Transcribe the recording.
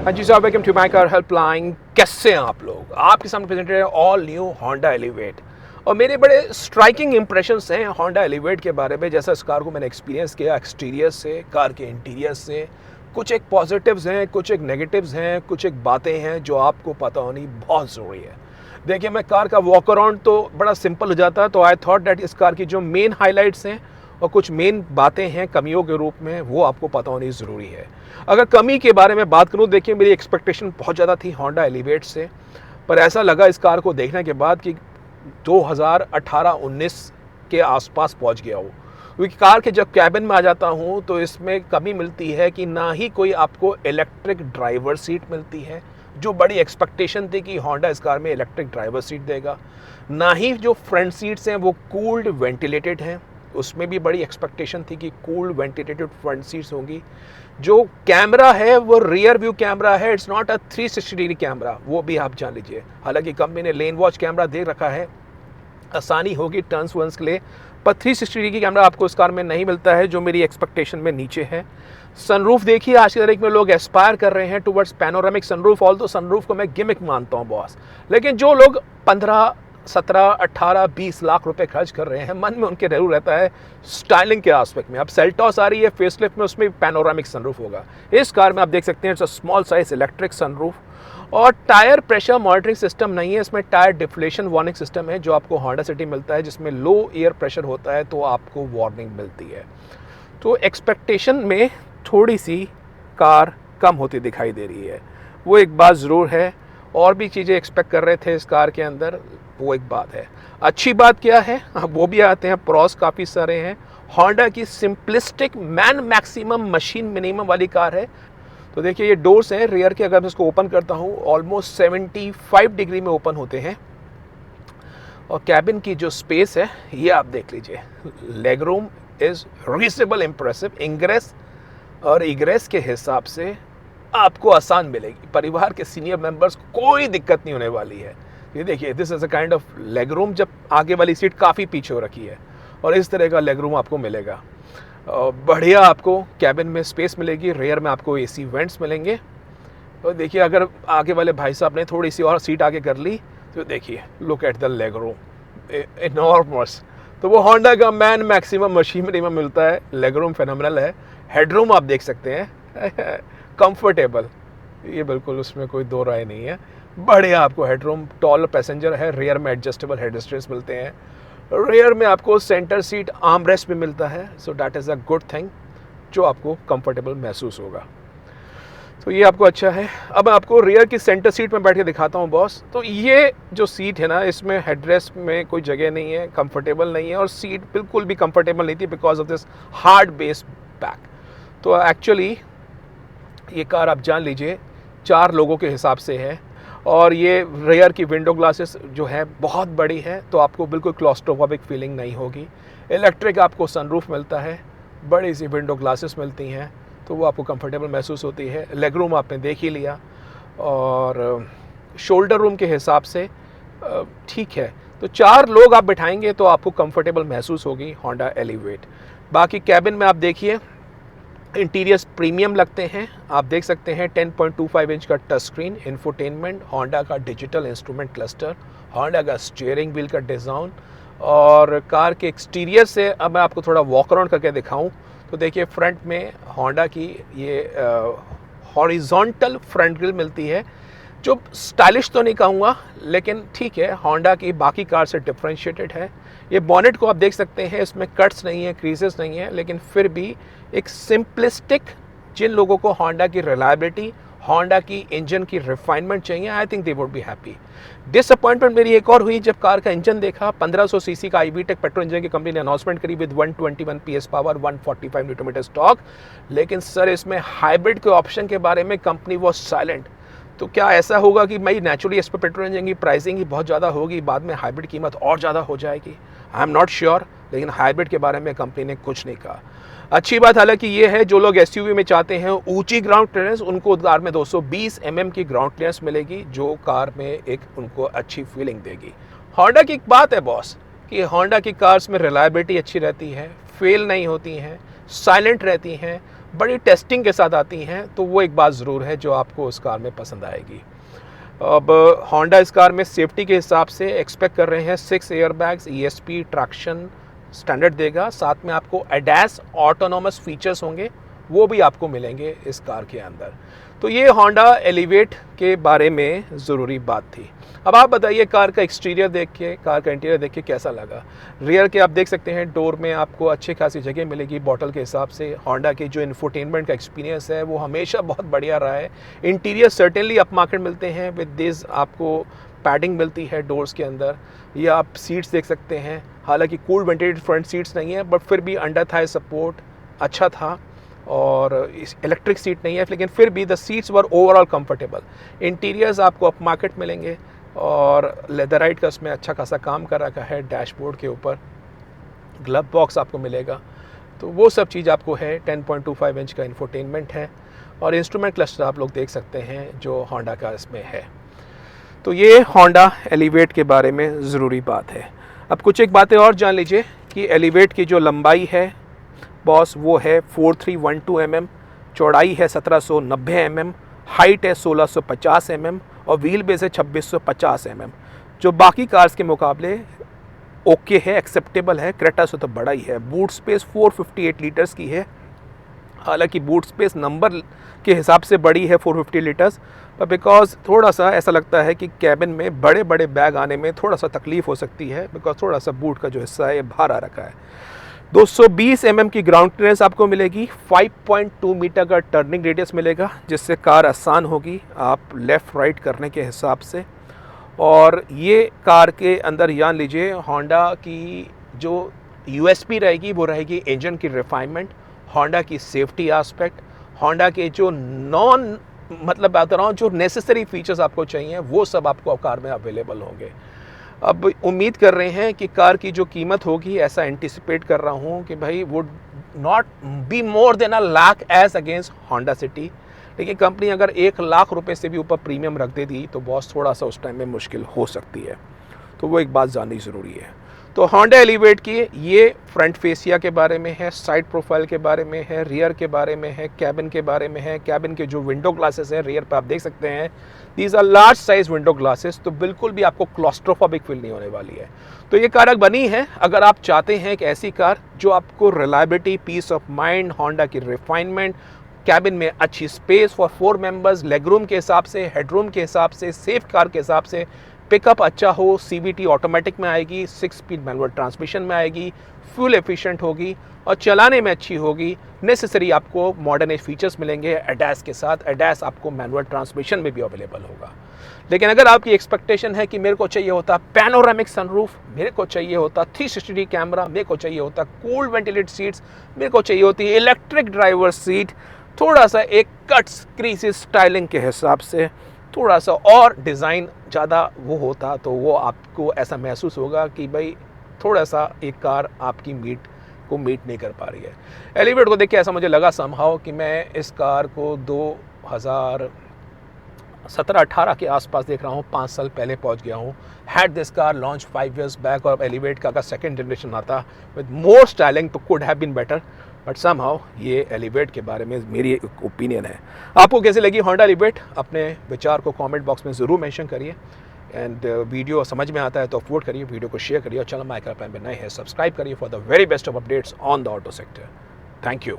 हाँ जी साहब, welcome to my car helpline. कैसे हैं आप लोग? आपके सामने प्रेजेंटेड है ऑल न्यू होंडा एलिवेट। और मेरे बड़े स्ट्राइकिंग इंप्रेशंस हैं होंडा एलिवेट के बारे में। जैसा इस कार को मैंने एक्सपीरियंस किया एक्सटीरियर से, कार के इंटीरियर से, कुछ एक पॉजिटिव्स हैं, कुछ एक नेगेटिव्स हैं, कुछ एक बातें हैं जो आपको पता होनी बहुत ज़रूरी है। देखिए, मैं कार का वॉक अराउंड तो बड़ा सिंपल हो जाता है, तो आई थॉट डैट इस कार की जो मेन हाईलाइट्स हैं और कुछ मेन बातें हैं कमियों के रूप में, वो आपको पता होनी ज़रूरी है। अगर कमी के बारे में बात करूं, देखिए मेरी एक्सपेक्टेशन बहुत ज़्यादा थी होंडा एलिवेट से, पर ऐसा लगा इस कार को देखने के बाद कि 2018-19 के आसपास पहुंच गया हो। क्योंकि कार के जब कैबिन में आ जाता हूं तो इसमें कमी मिलती है कि ना ही कोई आपको इलेक्ट्रिक ड्राइवर सीट मिलती है, जो बड़ी एक्सपेक्टेशन थी कि होंडा इस कार में इलेक्ट्रिक ड्राइवर सीट देगा। ना ही जो फ्रंट सीट्स हैं वो कूल्ड वेंटिलेटेड हैं, उसमें भी बड़ी एक्सपेक्टेशन थी कि कूल्ड वेंटिलेटेड फ्रंट सीट्स होंगी। जो कैमरा है वो रियर व्यू कैमरा है, it's not a 360 degree camera, वो भी आप जान लीजिए। हालांकि कंपनी ने लेन वॉच कैमरा दे रखा है, आसानी होगी टर्न्स वंस के लिए, पर 360 डिग्री कैमरा आपको इस कार में नहीं मिलता है, जो मेरी एक्सपेक्टेशन में नीचे है। सनरूफ देखिए, आज की तारीख में लोग एस्पायर कर रहे हैं टुवर्ड्स पैनोरामिक सनरूफ। ऑल तो सनरूफ को मैं गिमिक मानता हूँ बॉस, लेकिन जो लोग 15, 17, 18, 20 लाख रुपए खर्च कर रहे हैं, मन में उनके जरूर रहता है स्टाइलिंग के आस्पेक्ट में। अब सेल्टॉस आ रही है फेसलिफ्ट में, उसमें पैनोरामिक सनरूफ होगा। इस कार में आप देख सकते हैं it's a small size electric sunroof. और टायर प्रेशर मॉनिटरिंग सिस्टम नहीं है इसमें, टायर डिफ्लेशन वार्निंग सिस्टम है जो आपको होंडा सिटी मिलता है, जिसमें लो एयर प्रेशर होता है तो आपको वार्निंग मिलती है। तो एक्सपेक्टेशन में थोड़ी सी कार कम होती दिखाई दे रही है, वो एक बात ज़रूर है। और भी चीज़ें एक्सपेक्ट कर रहे थे इस कार के अंदर, वो एक बात है। अच्छी बात क्या है, वो भी आते हैं, प्रॉस काफ़ी सारे हैं। होंडा की simplistic man maximum machine minimum वाली कार है। तो देखिए ये डोर्स हैं रियर के, अगर मैं इसको ओपन करता हूँ ऑलमोस्ट 75 डिग्री में ओपन होते हैं। और कैबिन की जो स्पेस है ये आप देख लीजिए, leg room is reasonable impressive. Ingress और इग्रेस के हिसाब से आपको आसान मिलेगी, परिवार के सीनियर मेंबर्स कोई दिक्कत नहीं होने वाली है। ये देखिए, this is a kind of leg room, जब आगे वाली सीट काफ़ी पीछे हो रखी है और इस तरह का लेग रूम आपको मिलेगा। बढ़िया आपको कैबिन में स्पेस मिलेगी, रेयर में आपको एसी वेंट्स मिलेंगे। और देखिए, अगर आगे वाले भाई साहब ने थोड़ी सी और सीट आगे कर ली तो देखिए, look at the leg room, enormous. तो वो होंडा का मैन मैक्सिमम मशीनरी में मिलता है, लेग रूम फेनोमेनल है। हेडरूम आप देख सकते हैं कंफर्टेबल, ये बिल्कुल उसमें कोई दो राय नहीं है। बढ़िया आपको हेडरूम, टॉल पैसेंजर है, रियर में एडजस्टेबल हेडरेस्ट मिलते हैं। रियर में आपको सेंटर सीट आर्म रेस्ट भी मिलता है, so that is a good thing, जो आपको कंफर्टेबल महसूस होगा। तो ये आपको अच्छा है। अब आपको रियर की सेंटर सीट में बैठ के दिखाता हूँ बॉस। तो ये जो सीट है ना, इसमें हेडरेस्ट में कोई जगह नहीं है, कंफर्टेबल नहीं है, और सीट बिल्कुल भी कंफर्टेबल नहीं थी because of this hard base back. तो एक्चुअली ये कार आप जान लीजिए 4 लोगों के हिसाब से है। और ये रेयर की विंडो ग्लासेस जो है बहुत बड़ी है, तो आपको बिल्कुल क्लॉस्ट्रोफोबिक फीलिंग नहीं होगी। इलेक्ट्रिक आपको सनरूफ मिलता है, बड़ी सी विंडो ग्लासेस मिलती हैं, तो वो आपको कंफर्टेबल महसूस होती है। लेग रूम आपने देख ही लिया, और शोल्डर रूम के हिसाब से ठीक है। तो 4 लोग आप बिठाएंगे तो आपको कंफर्टेबल महसूस होगी होंडा एलिवेट। बाकी कैबिन में आप देखिए, इंटीरियर्स प्रीमियम लगते हैं। आप देख सकते हैं 10.25 इंच का टच स्क्रीन, इंफोटेनमेंट, होंडा का डिजिटल इंस्ट्रूमेंट क्लस्टर, होंडा का स्टीयरिंग व्हील का डिज़ाइन। और कार के एक्सटीरियर से अब मैं आपको थोड़ा वॉक अराउंड करके दिखाऊं तो देखिए, फ्रंट में होंडा की ये हॉरिजॉन्टल फ्रंट ग्रिल मिलती है, जो स्टाइलिश तो नहीं कहूँगा, लेकिन ठीक है, होंडा की बाकी कार से डिफ्रेंशिएटेड है। ये बॉनेट को आप देख सकते हैं, इसमें कट्स नहीं है, क्रीजेस नहीं है, लेकिन फिर भी एक सिंपलिस्टिक, जिन लोगों को होंडा की रिलायबिलिटी, होंडा की इंजन की रिफाइनमेंट चाहिए, I think they would be happy. Disappointment मेरी एक और हुई जब कार का इंजन देखा। 1500 सीसी का IVTEC पेट्रोल इंजन की कंपनी ने अनाउंसमेंट करी with 121 PS power, 145 newton metre torque, लेकिन सर इसमें हाइब्रिड के ऑप्शन के बारे में कंपनी वॉज साइलेंट। तो क्या ऐसा होगा कि भाई नेचुरली इस पर पेट्रोल इंजन की प्राइसिंग ही बहुत ज़्यादा होगी, बाद में हाइब्रिड कीमत और ज़्यादा हो जाएगी? आई एम नॉट श्योर, लेकिन हाइब्रिड के बारे में कंपनी ने कुछ नहीं कहा। अच्छी बात हालांकि ये है, जो लोग SUV में चाहते हैं ऊंची ग्राउंड क्लियरेंस, उनको कार में 220 mm की ग्राउंड क्लियरेंस मिलेगी, जो कार में एक उनको अच्छी फीलिंग देगी। होंडा की एक बात है बॉस कि होंडा की कार्स में रिलायबिलिटी अच्छी रहती है, फेल नहीं होती हैं, साइलेंट रहती हैं, बड़ी टेस्टिंग के साथ आती हैं, तो वो एक बात ज़रूर है जो आपको उस कार में पसंद आएगी। अब होंडा इस कार में सेफ्टी के हिसाब से एक्सपेक्ट कर रहे हैं 6 एयरबैग्स, ESP ट्रैक्शन स्टैंडर्ड देगा, साथ में आपको ADAS ऑटोनोमस फीचर्स होंगे, वो भी आपको मिलेंगे इस कार के अंदर। तो ये होंडा एलिवेट के बारे में ज़रूरी बात थी। अब आप बताइए कार का एक्सटीरियर देख के, कार का इंटीरियर देख के कैसा लगा। रियर के आप देख सकते हैं डोर में आपको अच्छी खासी जगह मिलेगी बॉटल के हिसाब से। होंडा के जो इंफोटेनमेंट का एक्सपीरियंस है वो हमेशा बहुत बढ़िया रहा है। इंटीरियर सर्टेनली अप मार्केट मिलते हैं, विद दिस आपको पैडिंग मिलती है डोर्स के अंदर। ये आप सीट्स देख सकते हैं, हालांकि कूल वेंटिलेटेड फ्रंट सीट्स नहीं है, बट फिर भी अंडर थाई सपोर्ट अच्छा था, और इलेक्ट्रिक सीट नहीं है, लेकिन फिर भी the seats were overall comfortable. Interiors आपको अप मार्केट मिलेंगे, और लेदराइट का उसमें अच्छा खासा काम कर रखा है। डैशबोर्ड के ऊपर ग्लव बॉक्स आपको मिलेगा, तो वो सब चीज़ आपको है। 10.25 इंच का इंफोटेनमेंट है, और इंस्ट्रूमेंट क्लस्टर आप लोग देख सकते हैं जो होंडा का इसमें है। तो ये होंडा एलिवेट के बारे में ज़रूरी बात है। अब कुछ एक बातें और जान लीजिए कि एलिवेट की जो लंबाई है बॉस वो है 4312 mm, चौड़ाई है 1790 mm, हाइट है 1650 mm, और व्हील बेस है 2650 mm, जो बाकी कार्स के मुकाबले ओके है, एक्सेप्टेबल है। क्रेटा से तो बड़ा ही है। बूट स्पेस 458 लीटर्स की है, हालांकि बूट स्पेस नंबर के हिसाब से बड़ी है 450 लीटर्स, पर बिकॉज थोड़ा सा ऐसा लगता है कि कैबिन में बड़े बड़े बैग आने में थोड़ा सा तकलीफ़ हो सकती है, बिकॉज थोड़ा सा बूट का जो हिस्सा है बाहर आ रखा है। 220 mm की ग्राउंड क्लियरेंस आपको मिलेगी, 5.2 मीटर का टर्निंग रेडियस मिलेगा, जिससे कार आसान होगी आप लेफ़्ट राइट करने के हिसाब से। और ये कार के अंदर जान लीजिए होंडा की जो USP रहेगी वो रहेगी इंजन की रिफाइनमेंट, होंडा की सेफ्टी एस्पेक्ट, होंडा के जो मतलब बात कर रहा हूँ जो नेसेसरी फीचर्स आपको चाहिए वो सब आपको कार में अवेलेबल होंगे। अब उम्मीद कर रहे हैं कि कार की जो कीमत होगी, ऐसा एंटिसिपेट कर रहा हूँ कि भाई would not be more than 1 lakh as against Honda City. लेकिन कंपनी अगर 1 लाख रुपए से भी ऊपर प्रीमियम रख दे दी तो बॉस थोड़ा सा उस टाइम में मुश्किल हो सकती है, तो वो एक बात जाननी ज़रूरी है। तो होंडा एलिवेट की ये फ्रंट फेसिया के बारे में है, साइड प्रोफाइल के बारे में है, रियर के बारे में है, कैबिन के बारे में है। कैबिन के जो विंडो ग्लासेस हैं रियर पे आप देख सकते हैं, these are large size window glasses, तो बिल्कुल भी आपको क्लॉस्ट्रोफोबिक फील नहीं होने वाली है। तो ये कार बनी है अगर आप चाहते हैं कि ऐसी कार जो आपको reliability, peace of mind, Honda की रिफाइनमेंट, कैबिन में अच्छी स्पेस फॉर 4 मेंबर्स, लेगरूम के हिसाब से, हेडरूम के हिसाब से, सेफ कार के हिसाब से, पिकअप अच्छा हो, CVT ऑटोमेटिक में आएगी, 6 स्पीड मैनुअल ट्रांसमिशन में आएगी, फ्यूल एफिशिएंट होगी और चलाने में अच्छी होगी। नेसेसरी आपको मॉडर्न एज फीचर्स मिलेंगे ADAS के साथ। ADAS आपको मैनुअल ट्रांसमिशन में भी अवेलेबल होगा। लेकिन अगर आपकी एक्सपेक्टेशन है कि मेरे को चाहिए होता पैनोरामिक सनरूफ, मेरे को चाहिए होता 360 कैमरा, मेरे को चाहिए होता कूल वेंटिलेटेड सीट्स, मेरे को चाहिए होती इलेक्ट्रिक ड्राइवर सीट, थोड़ा सा एक कट्स क्रीसेस स्टाइलिंग के हिसाब से थोड़ा सा और डिज़ाइन ज़्यादा वो होता, तो वो आपको ऐसा महसूस होगा कि भाई थोड़ा सा एक कार आपकी मीट नहीं कर पा रही है। एलिवेट को देख के ऐसा मुझे लगा समहाउ कि मैं इस कार को 2017-18 के आसपास देख रहा हूँ, 5 साल पहले पहुँच गया हूँ। Had this car launch 5 years back, और एलिवेट का अगर सेकेंड जनरेशन आता विद मोर स्टाइलिंग तो could have been better, but somehow ये एलिवेट के बारे में मेरी एक ओपिनियन है। आपको कैसी लगी होंडा एलिवेट? अपने विचार को कमेंट बॉक्स में ज़रूर मेंशन करिए, एंड वीडियो समझ में आता है तो अपलोड करिए, वीडियो को शेयर करिए, और चैनल माइकल पे नए हैं सब्सक्राइब करिए for the very best of updates on the auto sector. Thank you.